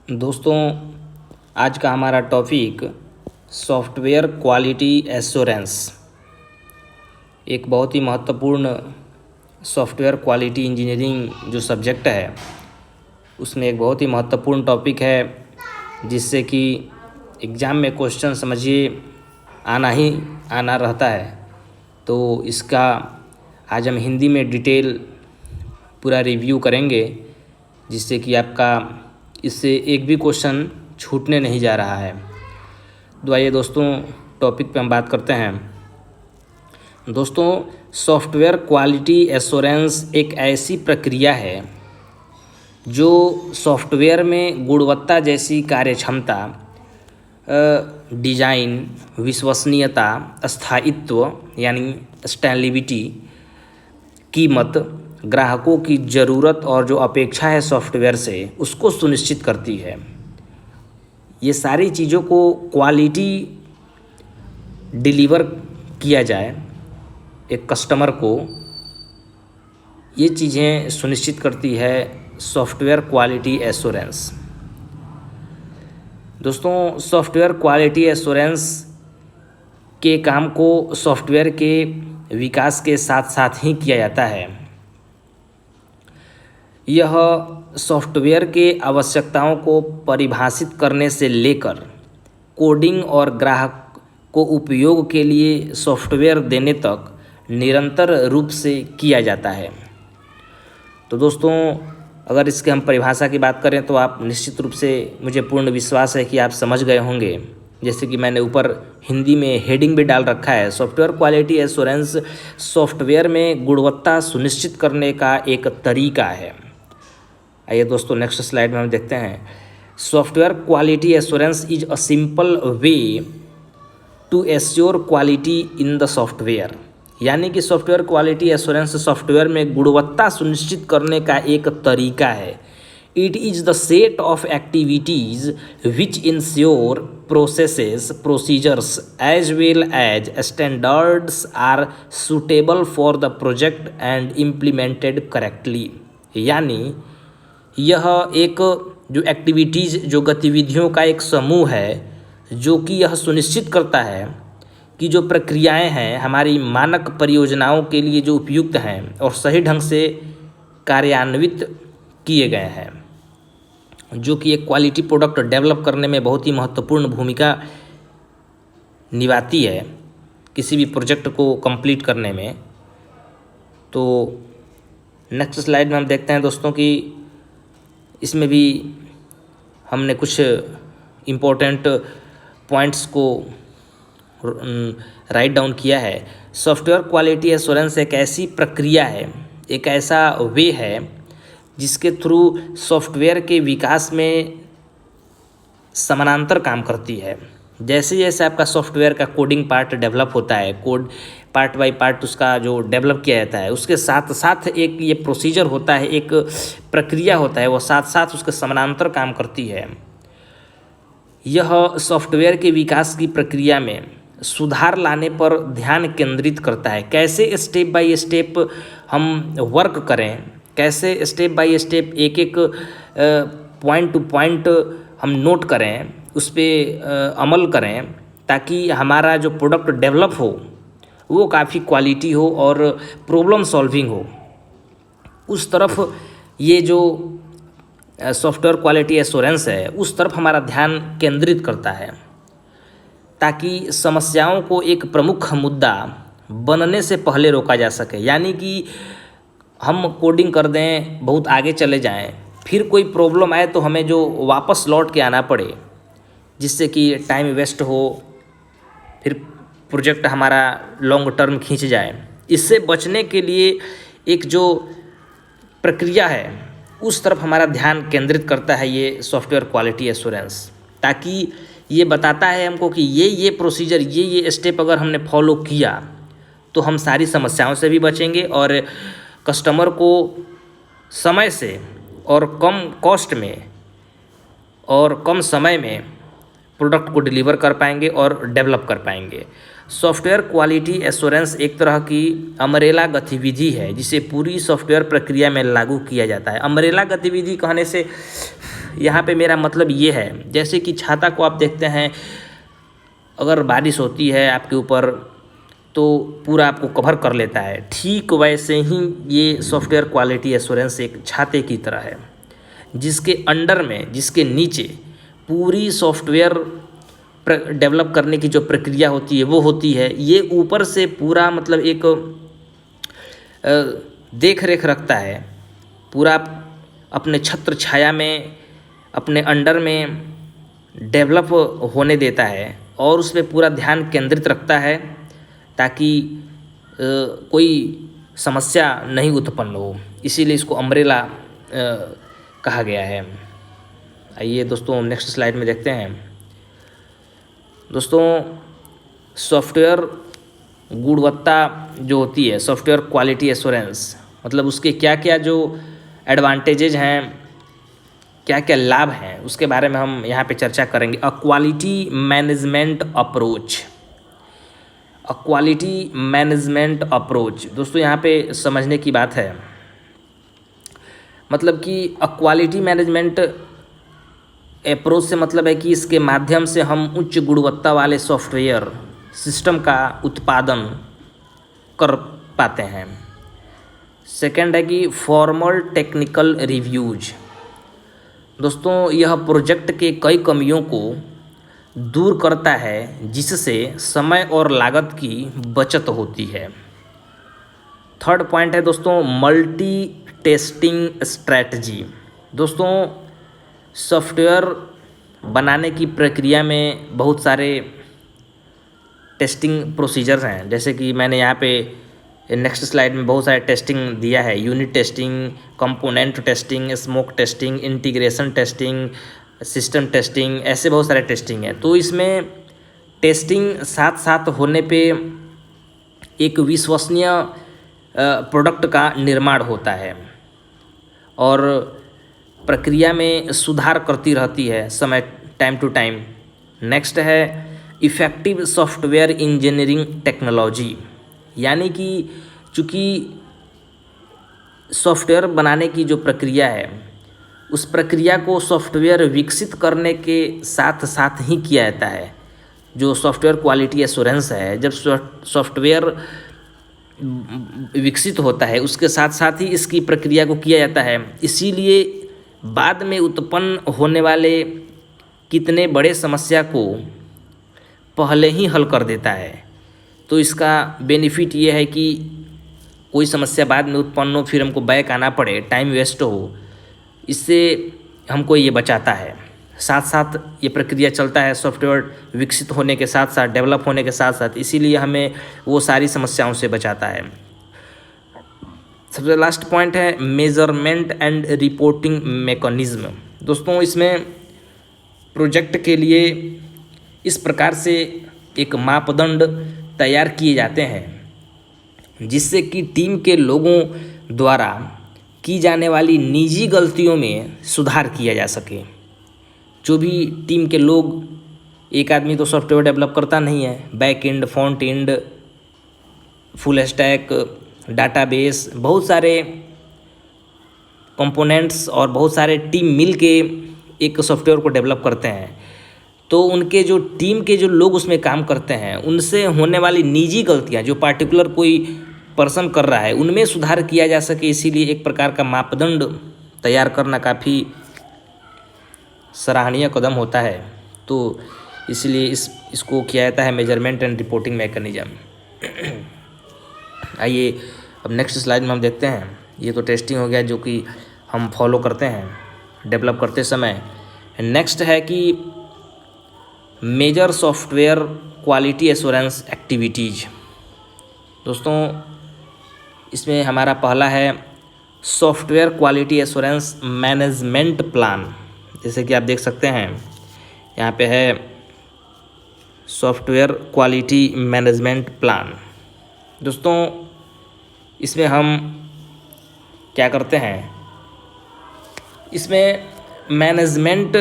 दोस्तों, आज का हमारा टॉपिक सॉफ्टवेयर क्वालिटी एश्योरेंस। एक बहुत ही महत्वपूर्ण सॉफ्टवेयर क्वालिटी इंजीनियरिंग जो सब्जेक्ट है उसमें एक बहुत ही महत्वपूर्ण टॉपिक है, जिससे कि एग्ज़ाम में क्वेश्चन समझिए आना रहता है। तो इसका आज हम हिंदी में डिटेल पूरा रिव्यू करेंगे, जिससे कि आपका इससे एक भी क्वेश्चन छूटने नहीं जा रहा है। तो आइए दोस्तों, टॉपिक पे हम बात करते हैं। दोस्तों, सॉफ्टवेयर क्वालिटी एश्योरेंस एक ऐसी प्रक्रिया है जो सॉफ्टवेयर में गुणवत्ता जैसी कार्यक्षमता, डिज़ाइन, विश्वसनीयता, स्थायित्व यानी स्टेबिलिटी, कीमत, ग्राहकों की ज़रूरत और जो अपेक्षा है सॉफ्टवेयर से उसको सुनिश्चित करती है। ये सारी चीज़ों को क्वालिटी डिलीवर किया जाए एक कस्टमर को, ये चीज़ें सुनिश्चित करती है सॉफ्टवेयर क्वालिटी एश्योरेंस। दोस्तों, सॉफ्टवेयर क्वालिटी एश्योरेंस के काम को सॉफ्टवेयर के विकास के साथ साथ ही किया जाता है। यह सॉफ्टवेयर के आवश्यकताओं को परिभाषित करने से लेकर कोडिंग और ग्राहक को उपयोग के लिए सॉफ्टवेयर देने तक निरंतर रूप से किया जाता है। तो दोस्तों, अगर इसके हम परिभाषा की बात करें तो आप निश्चित रूप से, मुझे पूर्ण विश्वास है कि आप समझ गए होंगे। जैसे कि मैंने ऊपर हिंदी में हेडिंग भी डाल रखा है, सॉफ्टवेयर क्वालिटी एश्योरेंस सॉफ्टवेयर में गुणवत्ता सुनिश्चित करने का एक तरीका है। आइए दोस्तों, नेक्स्ट स्लाइड में हम देखते हैं। Software quality assurance is a simple way to assure quality in the software. यानी कि सॉफ्टवेयर क्वालिटी एश्योरेंस सॉफ्टवेयर में गुणवत्ता सुनिश्चित करने का एक तरीका है। It is the set of activities which ensure processes, procedures as well as standards are suitable for the project and implemented correctly। यानी यह एक जो एक्टिविटीज़, जो गतिविधियों का एक समूह है जो कि यह सुनिश्चित करता है कि जो प्रक्रियाएं हैं हमारी मानक परियोजनाओं के लिए जो उपयुक्त हैं और सही ढंग से कार्यान्वित किए गए हैं, जो कि एक क्वालिटी प्रोडक्ट डेवलप करने में बहुत ही महत्वपूर्ण भूमिका निभाती है किसी भी प्रोजेक्ट को कंप्लीट करने में। तो नेक्स्ट स्लाइड में हम देखते हैं दोस्तों कि इसमें भी हमने कुछ इम्पोर्टेंट पॉइंट्स को राइट डाउन किया है। सॉफ्टवेयर क्वालिटी एश्योरेंस एक ऐसी प्रक्रिया है, एक ऐसा वे है जिसके थ्रू सॉफ्टवेयर के विकास में समानांतर काम करती है। जैसे जैसे आपका सॉफ्टवेयर का कोडिंग पार्ट डेवलप होता है, कोड पार्ट बाय पार्ट उसका जो डेवलप किया जाता है, उसके साथ साथ एक ये प्रोसीजर होता है, एक प्रक्रिया होता है, वो साथ साथ उसके समानांतर काम करती है। यह सॉफ्टवेयर के विकास की प्रक्रिया में सुधार लाने पर ध्यान केंद्रित करता है। कैसे स्टेप बाय स्टेप हम वर्क करें, कैसे स्टेप बाय स्टेप एक एक पॉइंट टू पॉइंट हम नोट करें, उस पर अमल करें, ताकि हमारा जो प्रोडक्ट डेवलप हो वो काफ़ी क्वालिटी हो और प्रॉब्लम सॉल्विंग हो। उस तरफ ये जो सॉफ्टवेयर क्वालिटी एश्योरेंस है उस तरफ हमारा ध्यान केंद्रित करता है, ताकि समस्याओं को एक प्रमुख मुद्दा बनने से पहले रोका जा सके। यानी कि हम कोडिंग कर दें, बहुत आगे चले जाएं, फिर कोई प्रॉब्लम आए तो हमें जो वापस लौट के आना पड़े, जिससे कि टाइम वेस्ट हो, फिर प्रोजेक्ट हमारा लॉन्ग टर्म खींच जाए। इससे बचने के लिए एक जो प्रक्रिया है उस तरफ हमारा ध्यान केंद्रित करता है ये सॉफ्टवेयर क्वालिटी एश्योरेंस, ताकि ये बताता है हमको कि ये प्रोसीजर, ये स्टेप अगर हमने फॉलो किया तो हम सारी समस्याओं से भी बचेंगे और कस्टमर को समय से और कम कॉस्ट में और कम समय में प्रोडक्ट को डिलीवर कर पाएंगे और डेवलप कर पाएंगे। सॉफ्टवेयर क्वालिटी एश्योरेंस एक तरह की अमरेला गतिविधि है जिसे पूरी सॉफ्टवेयर प्रक्रिया में लागू किया जाता है। अमरेला गतिविधि कहने से यहाँ पे मेरा मतलब ये है, जैसे कि छाता को आप देखते हैं, अगर बारिश होती है आपके ऊपर तो पूरा आपको कवर कर लेता है, ठीक वैसे ही ये सॉफ्टवेयर क्वालिटी एश्योरेंस एक छाते की तरह है, जिसके अंडर में, जिसके नीचे पूरी सॉफ्टवेयर डेवलप करने की जो प्रक्रिया होती है वो होती है। ये ऊपर से पूरा मतलब एक देख रेख रखता है, पूरा अपने छत्र छाया में, अपने अंडर में डेवलप होने देता है और उस पर पूरा ध्यान केंद्रित रखता है ताकि कोई समस्या नहीं उत्पन्न हो। इसीलिए इसको अम्ब्रेला कहा गया है। आइए दोस्तों नेक्स्ट स्लाइड में देखते हैं। दोस्तों सॉफ्टवेयर गुणवत्ता जो होती है, सॉफ्टवेयर क्वालिटी एश्योरेंस, मतलब उसके क्या क्या जो एडवांटेजेज हैं, क्या क्या लाभ हैं, उसके बारे में हम यहाँ पे चर्चा करेंगे। A quality management approach, a quality management approach. दोस्तों यहाँ पे समझने की बात है, मतलब कि अ क्वालिटी मैनेजमेंट अप्रोच से मतलब है कि इसके माध्यम से हम उच्च गुणवत्ता वाले सॉफ्टवेयर सिस्टम का उत्पादन कर पाते हैं। सेकंड है कि फॉर्मल टेक्निकल रिव्यूज। दोस्तों यह प्रोजेक्ट के कई कमियों को दूर करता है, जिससे समय और लागत की बचत होती है। थर्ड पॉइंट है दोस्तों मल्टी टेस्टिंग स्ट्रैटेजी। दोस्तों सॉफ्टवेयर बनाने की प्रक्रिया में बहुत सारे टेस्टिंग प्रोसीजर्स हैं, जैसे कि मैंने यहाँ पे नेक्स्ट स्लाइड में बहुत सारे टेस्टिंग दिया है। Unit testing, component testing, smoke testing, integration testing, system testing, ऐसे बहुत सारे टेस्टिंग हैं। तो इसमें टेस्टिंग साथ साथ होने पे एक विश्वसनीय प्रोडक्ट का निर्माण होता है और प्रक्रिया में सुधार करती रहती है समय टाइम टू टाइम। नेक्स्ट है इफ़ेक्टिव सॉफ्टवेयर इंजीनियरिंग टेक्नोलॉजी, यानी कि चूँकि सॉफ्टवेयर बनाने की जो प्रक्रिया है, उस प्रक्रिया को सॉफ्टवेयर विकसित करने के साथ साथ ही किया जाता है। जो सॉफ्टवेयर क्वालिटी एश्योरेंस है, जब सॉफ्टवेयर विकसित होता है उसके साथ साथ ही इसकी प्रक्रिया को किया जाता है। इसीलिए बाद में उत्पन्न होने वाले कितने बड़े समस्या को पहले ही हल कर देता है। तो इसका बेनिफिट ये है कि कोई समस्या बाद में उत्पन्न हो, फिर हमको बैक आना पड़े, टाइम वेस्ट हो, इससे हमको ये बचाता है। साथ साथ ये प्रक्रिया चलता है सॉफ्टवेयर विकसित होने के साथ साथ, डेवलप होने के साथ साथ, इसीलिए हमें वो सारी समस्याओं से बचाता है। सबसे लास्ट पॉइंट है मेजरमेंट एंड रिपोर्टिंग मैकेनिज्म। दोस्तों इसमें प्रोजेक्ट के लिए इस प्रकार से एक मापदंड तैयार किए जाते हैं जिससे कि टीम के लोगों द्वारा की जाने वाली निजी गलतियों में सुधार किया जा सके। जो भी टीम के लोग, एक आदमी तो सॉफ्टवेयर डेवलप करता नहीं है, back and, front end, full stack, database, बहुत सारे कंपोनेंट्स और बहुत सारे टीम मिल के एक सॉफ्टवेयर को डेवलप करते हैं। तो उनके जो टीम के जो लोग उसमें काम करते हैं, उनसे होने वाली निजी गलतियां जो पार्टिकुलर कोई पर्सन कर रहा है, उनमें सुधार किया जा सके, इसीलिए एक प्रकार का मापदंड तैयार करना काफ़ी सराहनीय कदम होता है। तो इसलिए इसको किया जाता है मेजरमेंट एंड रिपोर्टिंग मैकेनिज्म। आइए अब नेक्स्ट स्लाइड में हम देखते हैं। ये तो टेस्टिंग हो गया जो कि हम फॉलो करते हैं डेवलप करते समय। नेक्स्ट है कि major software quality assurance activities. दोस्तों इसमें हमारा पहला है software quality assurance management plan. जैसे कि आप देख सकते हैं यहाँ पे है सॉफ्टवेयर क्वालिटी मैनेजमेंट प्लान। दोस्तों इसमें हम क्या करते हैं, इसमें मैनेजमेंट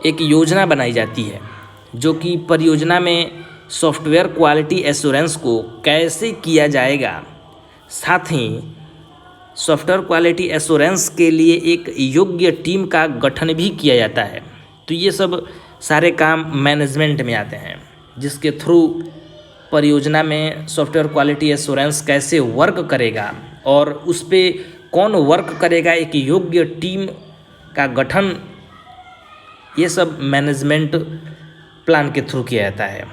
एक योजना बनाई जाती है जो कि परियोजना में सॉफ्टवेयर क्वालिटी एश्योरेंस को कैसे किया जाएगा, साथ ही सॉफ्टवेयर क्वालिटी एश्योरेंस के लिए एक योग्य टीम का गठन भी किया जाता है। तो ये सब सारे काम मैनेजमेंट में आते हैं, जिसके थ्रू परियोजना में सॉफ्टवेयर क्वालिटी एश्योरेंस कैसे वर्क करेगा और उस पर कौन वर्क करेगा, एक योग्य टीम का गठन, ये सब मैनेजमेंट प्लान के थ्रू किया जाता है।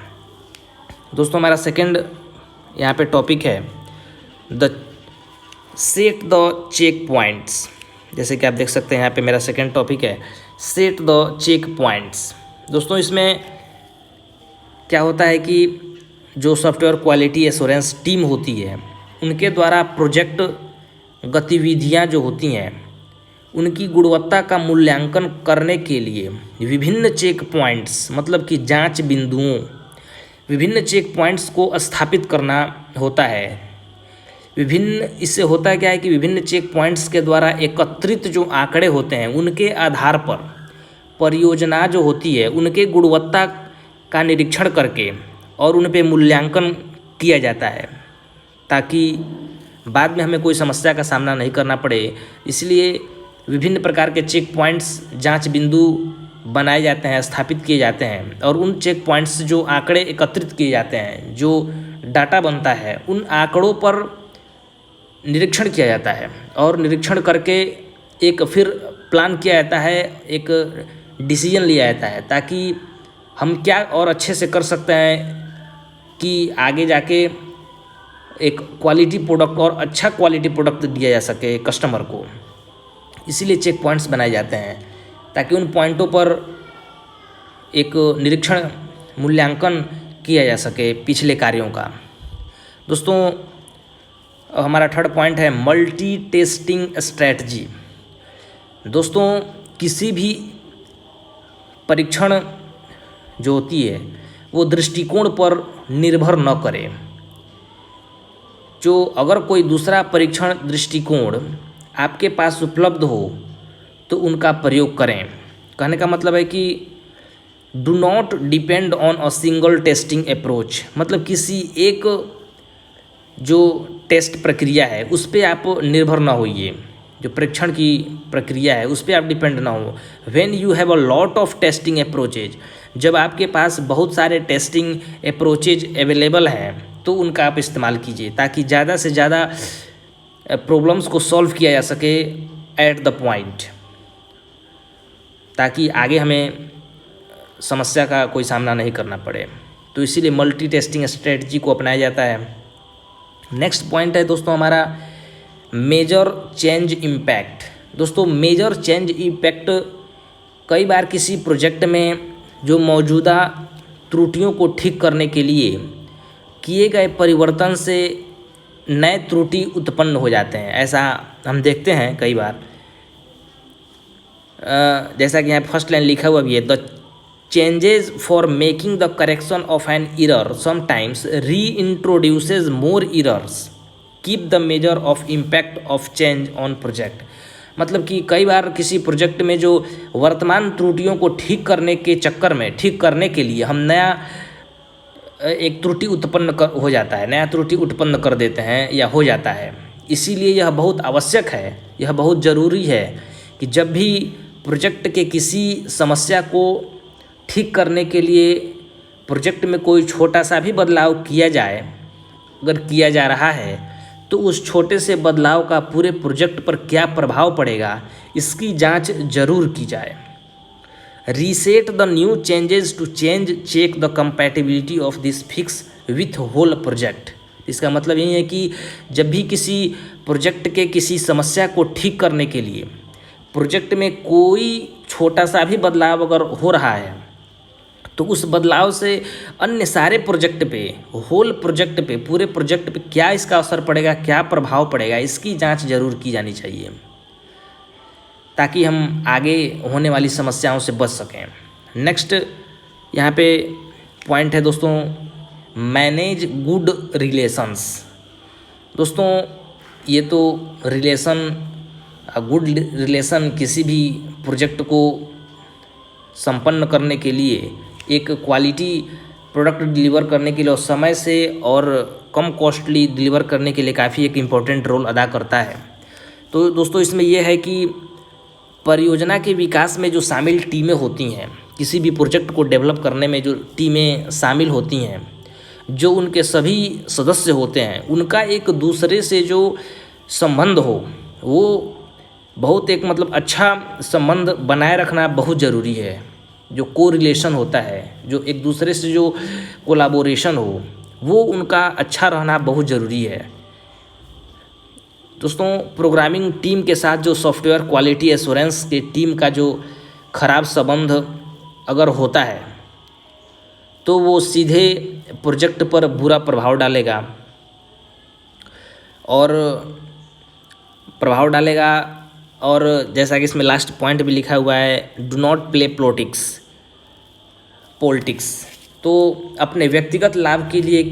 दोस्तों हमारा सेकंड यहाँ पे टॉपिक है the set the checkpoints. जैसे कि आप देख सकते हैं यहाँ पे मेरा सेकंड टॉपिक है सेट द चेक पॉइंट्स। दोस्तों इसमें क्या होता है कि जो सॉफ्टवेयर क्वालिटी एश्योरेंस टीम होती है उनके द्वारा प्रोजेक्ट गतिविधियाँ जो होती हैं उनकी गुणवत्ता का मूल्यांकन करने के लिए विभिन्न चेक पॉइंट्स, मतलब कि जांच बिंदुओं, विभिन्न चेक पॉइंट्स को स्थापित करना होता है। इससे होता क्या है कि विभिन्न चेक पॉइंट्स के द्वारा एकत्रित जो आंकड़े होते हैं उनके आधार पर परियोजना जो होती है उनके गुणवत्ता का निरीक्षण करके और उन पे मूल्यांकन किया जाता है, ताकि बाद में हमें कोई समस्या का सामना नहीं करना पड़े। इसलिए विभिन्न प्रकार के चेक पॉइंट्स, जांच बिंदु बनाए जाते हैं, स्थापित किए जाते हैं, और उन चेक पॉइंट्स से जो आंकड़े एकत्रित किए जाते हैं, जो डाटा बनता है, उन आंकड़ों पर निरीक्षण किया जाता है और निरीक्षण करके एक फिर प्लान किया जाता है, एक डिसीजन लिया जाता है, ताकि हम क्या और अच्छे से कर सकते हैं कि आगे जाके एक क्वालिटी प्रोडक्ट और अच्छा क्वालिटी प्रोडक्ट दिया जा सके कस्टमर को। इसीलिए चेक पॉइंट्स बनाए जाते हैं ताकि उन पॉइंटों पर एक निरीक्षण, मूल्यांकन किया जा सके पिछले कार्यों का। दोस्तों हमारा थर्ड पॉइंट है मल्टी टेस्टिंग स्ट्रैटेजी। दोस्तों किसी भी परीक्षण जो होती है वो दृष्टिकोण पर निर्भर न करे। जो अगर कोई दूसरा परीक्षण दृष्टिकोण आपके पास उपलब्ध हो तो उनका प्रयोग करें। कहने का मतलब है कि do not depend on a single testing approach, मतलब किसी एक जो टेस्ट प्रक्रिया है उस पर आप निर्भर ना होइए। जो परीक्षण की प्रक्रिया है उस पर आप डिपेंड ना हो। When you have a lot of testing approaches, जब आपके पास बहुत सारे टेस्टिंग अप्रोचेज अवेलेबल हैं तो उनका आप इस्तेमाल कीजिए, ताकि ज़्यादा से ज़्यादा प्रॉब्लम्स को सॉल्व किया जा सके एट द पॉइंट, ताकि आगे हमें समस्या का कोई सामना नहीं करना पड़े। तो इसीलिए मल्टी टेस्टिंग स्ट्रेटजी को अपनाया जाता है। नेक्स्ट पॉइंट है दोस्तों हमारा मेजर चेंज इम्पैक्ट। दोस्तों मेजर चेंज इम्पैक्ट कई बार किसी प्रोजेक्ट में जो मौजूदा त्रुटियों को ठीक करने के लिए किए गए परिवर्तन से नए त्रुटि उत्पन्न हो जाते हैं। ऐसा हम देखते हैं कई बार। जैसा कि यहाँ फर्स्ट लाइन लिखा हुआ भी है, the changes for making the correction of an error sometimes reintroduces more errors, keep the measure of impact of change on project। मतलब कि कई बार किसी प्रोजेक्ट में जो वर्तमान त्रुटियों को ठीक करने के चक्कर में, ठीक करने के लिए हम नया एक त्रुटि उत्पन्न हो जाता है, नया त्रुटि उत्पन्न कर देते हैं या हो जाता है। इसीलिए यह बहुत आवश्यक है, यह बहुत ज़रूरी है कि जब भी प्रोजेक्ट के किसी समस्या को ठीक करने के लिए प्रोजेक्ट में कोई छोटा सा भी बदलाव किया जाए, अगर किया जा रहा है तो उस छोटे से बदलाव का पूरे प्रोजेक्ट पर क्या प्रभाव पड़ेगा इसकी जांच जरूर की जाए। Reset the new changes to check the compatibility of this fix with whole project. इसका मतलब यही है कि जब भी किसी प्रोजेक्ट के किसी समस्या को ठीक करने के लिए प्रोजेक्ट में कोई छोटा सा भी बदलाव अगर हो रहा है तो उस बदलाव से अन्य सारे प्रोजेक्ट पे, होल प्रोजेक्ट पे, पूरे प्रोजेक्ट पे क्या इसका असर पड़ेगा, क्या प्रभाव पड़ेगा, इसकी जांच जरूर की जानी चाहिए, ताकि हम आगे होने वाली समस्याओं से बच सकें। नेक्स्ट यहाँ पे पॉइंट है दोस्तों मैनेज गुड रिलेशंस। दोस्तों ये तो गुड रिलेशन किसी भी प्रोजेक्ट को संपन्न करने के लिए, एक क्वालिटी प्रोडक्ट डिलीवर करने के लिए और समय से और कम कॉस्टली डिलीवर करने के लिए काफ़ी एक इम्पोर्टेंट रोल अदा करता है। तो दोस्तों इसमें यह है कि परियोजना के विकास में जो शामिल टीमें होती हैं, किसी भी प्रोजेक्ट को डेवलप करने में जो टीमें शामिल होती हैं, जो उनके सभी सदस्य होते हैं, उनका एक दूसरे से जो संबंध हो वो बहुत एक मतलब अच्छा संबंध बनाए रखना बहुत ज़रूरी है। जो कोरिलेशन होता है, जो एक दूसरे से जो कोलाबोरेशन हो, वो उनका अच्छा रहना बहुत ज़रूरी है। दोस्तों प्रोग्रामिंग टीम के साथ जो सॉफ्टवेयर क्वालिटी एश्योरेंस की टीम का जो खराब संबंध अगर होता है तो वो सीधे प्रोजेक्ट पर बुरा प्रभाव डालेगा और जैसा कि इसमें लास्ट पॉइंट भी लिखा हुआ है, डू नॉट प्ले पॉलिटिक्स। तो अपने व्यक्तिगत लाभ के लिए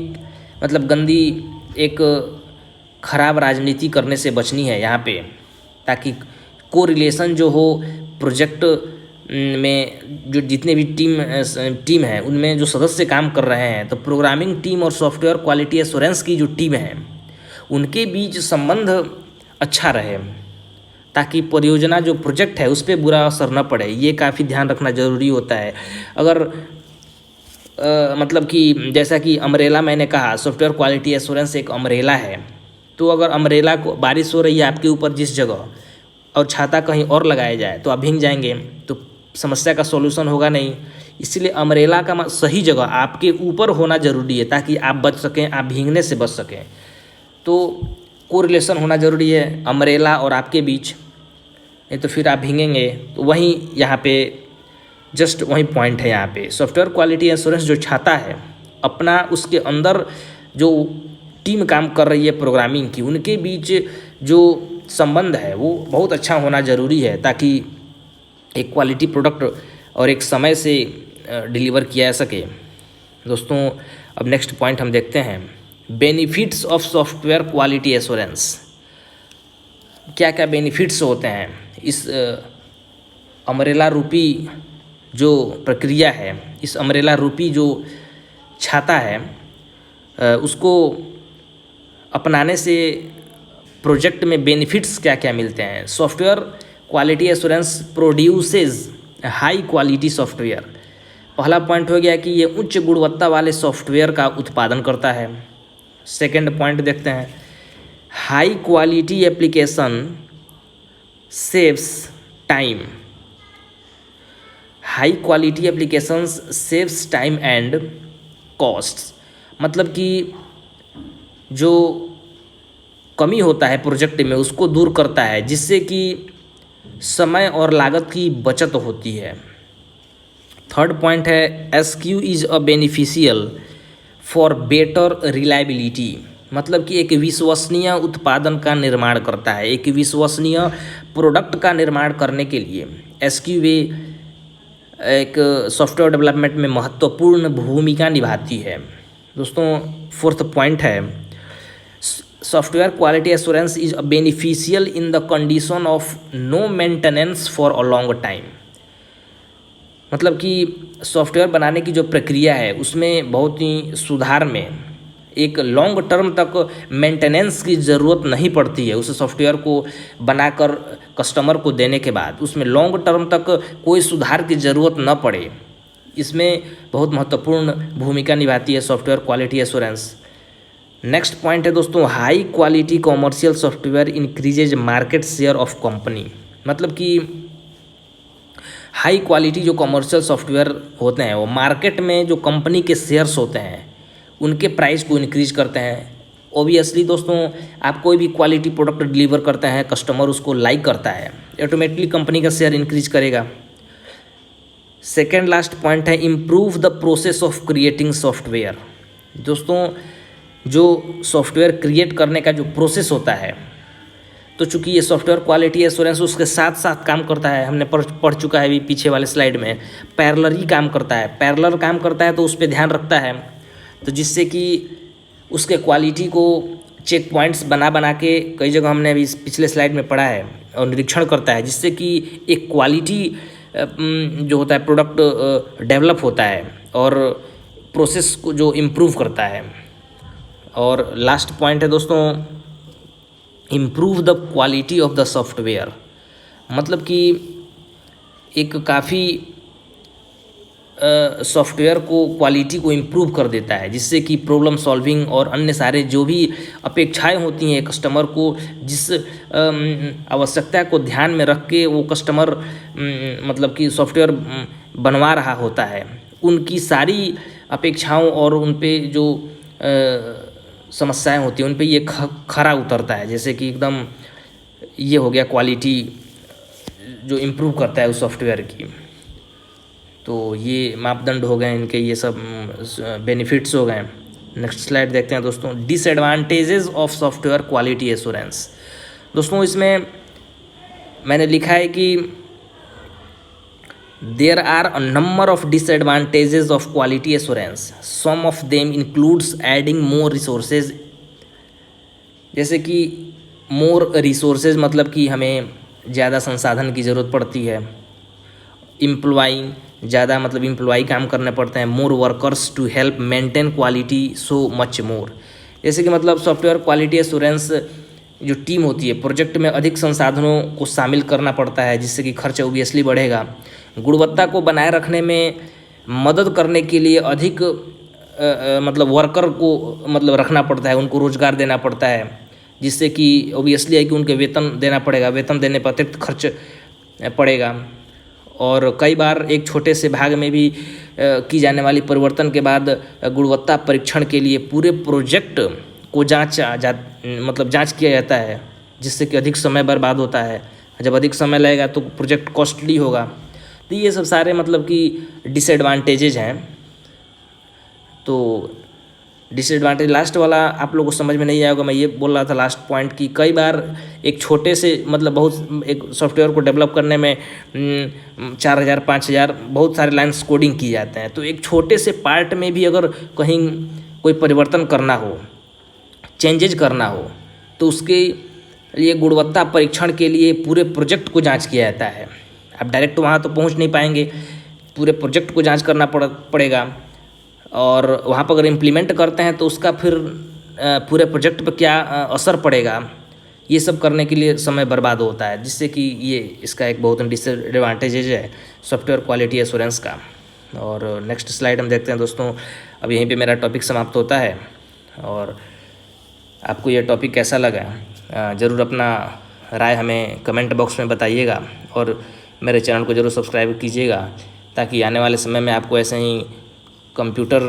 मतलब गंदी एक खराब राजनीति करने से बचनी है यहाँ पे, ताकि कोरिलेशन जो हो प्रोजेक्ट में जो जितने भी टीम है उनमें जो सदस्य काम कर रहे हैं, तो प्रोग्रामिंग टीम और सॉफ्टवेयर क्वालिटी एश्योरेंस की जो टीम है उनके बीच संबंध अच्छा रहे, ताकि परियोजना जो प्रोजेक्ट है उस पर बुरा असर न पड़े। ये काफ़ी ध्यान रखना ज़रूरी होता है। अगर मतलब कि जैसा कि अम्ब्रेला मैंने कहा, सॉफ्टवेयर क्वालिटी एश्योरेंस एक अम्ब्रेला है, तो अगर अम्ब्रेला को बारिश हो रही है आपके ऊपर जिस जगह और छाता कहीं और लगाया जाए तो आप भीग जाएंगे, तो समस्या का सॉल्यूशन होगा नहीं। इसलिए अम्ब्रेला का सही जगह आपके ऊपर होना ज़रूरी है, ताकि आप बच सकें, आप भीगने से बच सकें। तो कोरिलेशन होना ज़रूरी है अम्ब्रेला और आपके बीच, नहीं तो फिर आप भीगेंगे। तो वहीं यहाँ पे जस्ट वही पॉइंट है। यहाँ पे सॉफ्टवेयर क्वालिटी एश्योरेंस जो छाता है अपना, उसके अंदर जो टीम काम कर रही है प्रोग्रामिंग की, उनके बीच जो संबंध है वो बहुत अच्छा होना ज़रूरी है, ताकि एक क्वालिटी प्रोडक्ट और एक समय से डिलीवर किया जा सके। दोस्तों अब नेक्स्ट पॉइंट हम देखते हैं, benefits of software quality assurance. क्या क्या बेनिफिट्स होते हैं इस अम्ब्रेला रूपी जो प्रक्रिया है, इस अम्ब्रेला रूपी जो छाता है उसको अपनाने से प्रोजेक्ट में बेनिफिट्स क्या क्या मिलते हैं। Software quality assurance produces high quality software. पहला पॉइंट हो गया कि ये उच्च गुणवत्ता वाले सॉफ्टवेयर का उत्पादन करता है। सेकंड पॉइंट देखते हैं, high quality application saves time. High quality applications saves time and costs. मतलब कि जो कमी होता है प्रोजेक्ट में उसको दूर करता है, जिससे कि समय और लागत की बचत होती है। थर्ड पॉइंट है, SQ is a beneficial for better reliability. मतलब कि एक विश्वसनीय उत्पादन का निर्माण करता है। एक विश्वसनीय प्रोडक्ट का निर्माण करने के लिए एसक्यू एक सॉफ्टवेयर डेवलपमेंट में महत्वपूर्ण भूमिका निभाती है। दोस्तों फोर्थ पॉइंट है, software quality assurance is beneficial in the condition of no maintenance for a long time. मतलब कि सॉफ्टवेयर बनाने की जो प्रक्रिया है उसमें बहुत ही सुधार में एक लॉन्ग टर्म तक मेंटेनेंस की ज़रूरत नहीं पड़ती है। उस सॉफ्टवेयर को बनाकर कस्टमर को देने के बाद उसमें लॉन्ग टर्म तक कोई सुधार की ज़रूरत न पड़े, इसमें बहुत महत्वपूर्ण भूमिका निभाती है software quality assurance. Next point है दोस्तों, high quality commercial software increases market share of company. मतलब कि हाई क्वालिटी जो कॉमर्शियल सॉफ्टवेयर होते हैं वो मार्केट में जो कंपनी के शेयर्स होते हैं उनके प्राइस को इंक्रीज करते हैं। ओबियसली दोस्तों आप कोई भी क्वालिटी प्रोडक्ट डिलीवर करते हैं, कस्टमर उसको लाइक करता है, ऑटोमेटिकली कंपनी का शेयर इंक्रीज करेगा। सेकेंड लास्ट पॉइंट है, improve the process of creating software. दोस्तों जो सॉफ्टवेयर क्रिएट करने का जो प्रोसेस होता है, तो चूंकि ये सॉफ्टवेयर क्वालिटी एश्योरेंस उसके साथ साथ काम करता है, हमने पढ़ चुका है अभी पीछे वाले स्लाइड में, पैरेलल काम करता है तो उस पर ध्यान रखता है, तो जिससे कि उसके क्वालिटी को चेक पॉइंट्स बना के कई जगह हमने अभी पिछले स्लाइड में पढ़ा है, और निरीक्षण करता है, जिससे कि एक क्वालिटी जो होता है प्रोडक्ट डेवलप होता है और प्रोसेस को जो इम्प्रूव करता है। और लास्ट पॉइंट है दोस्तों, improve the quality of the software, मतलब कि एक काफ़ी सॉफ्टवेयर को क्वालिटी को इम्प्रूव कर देता है, जिससे कि प्रॉब्लम सॉल्विंग और अन्य सारे जो भी अपेक्षाएं होती हैं कस्टमर को, जिस आवश्यकता को ध्यान में रख के वो कस्टमर मतलब कि सॉफ्टवेयर बनवा रहा होता है, उनकी सारी अपेक्षाओं और उन पे जो समस्याएं होती हैं उन पे ये खरा उतरता है। जैसे कि एकदम ये हो गया क्वालिटी जो इम्प्रूव करता है उस सॉफ्टवेयर की। तो ये मापदंड हो गए इनके, ये सब बेनिफिट्स हो गए। नेक्स्ट स्लाइड देखते हैं दोस्तों, disadvantages of software quality assurance. दोस्तों इसमें मैंने लिखा है कि there are a number of disadvantages of quality assurance, some of them includes adding more resources. जैसे कि मोर रिसोर्सेज मतलब कि हमें ज़्यादा संसाधन की ज़रूरत पड़ती है, एम्प्लॉइंग ज़्यादा मतलब एम्प्लॉई काम करने पड़ते हैं, more workers to help maintain quality so much more. जैसे कि मतलब सॉफ्टवेयर क्वालिटी एश्योरेंस जो टीम होती है, प्रोजेक्ट में अधिक संसाधनों को शामिल करना पड़ता है, जिससे कि खर्च ओबियसली बढ़ेगा। गुणवत्ता को बनाए रखने में मदद करने के लिए अधिक मतलब वर्कर को मतलब रखना पड़ता है, उनको रोज़गार देना पड़ता है, जिससे कि ओबियसली है कि उनके वेतन देना पड़ेगा, वेतन देने पर अतिरिक्त खर्च पड़ेगा। और कई बार एक छोटे से भाग में भी की जाने वाली परिवर्तन के बाद गुणवत्ता परीक्षण के लिए पूरे प्रोजेक्ट को जांच किया जाता है, जिससे कि अधिक समय बर्बाद होता है। जब अधिक समय लगेगा तो प्रोजेक्ट कॉस्टली होगा। तो ये सब सारे मतलब कि डिसएडवांटेजेज हैं। तो डिसएडवांटेज लास्ट वाला आप लोगों को समझ में नहीं आएगा। मैं ये बोल रहा था लास्ट पॉइंट कि कई बार एक छोटे से मतलब बहुत एक सॉफ्टवेयर को डेवलप करने में 4000 5000 बहुत सारे लाइन्स कोडिंग की जाते हैं। तो एक छोटे से पार्ट में भी अगर कहीं कोई परिवर्तन करना हो, चेंजेज करना हो, तो उसके लिए गुणवत्ता परीक्षण के लिए पूरे प्रोजेक्ट को जाँच किया जाता है। आप डायरेक्ट वहाँ तो पहुँच नहीं पाएंगे, पूरे प्रोजेक्ट को जाँच करना पड़ेगा। और वहाँ पर अगर इम्प्लीमेंट करते हैं तो उसका फिर पूरे प्रोजेक्ट पर क्या असर पड़ेगा, ये सब करने के लिए समय बर्बाद होता है, जिससे कि ये इसका एक बहुत डिसएडवांटेजेज है सॉफ्टवेयर क्वालिटी एश्योरेंस का। और नेक्स्ट स्लाइड हम देखते हैं दोस्तों। अब यहीं पे मेरा टॉपिक समाप्त होता है। और आपको यह टॉपिक कैसा लगा ज़रूर अपना राय हमें कमेंट बॉक्स में बताइएगा, और मेरे चैनल को ज़रूर सब्सक्राइब कीजिएगा, ताकि आने वाले समय में आपको ऐसे ही कंप्यूटर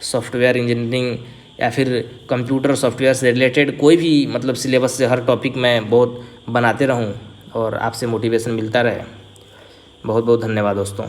सॉफ्टवेयर इंजीनियरिंग या फिर कंप्यूटर सॉफ्टवेयर से रिलेटेड कोई भी मतलब सिलेबस से हर टॉपिक मैं बहुत बनाते रहूं और आपसे मोटिवेशन मिलता रहे। बहुत बहुत धन्यवाद दोस्तों।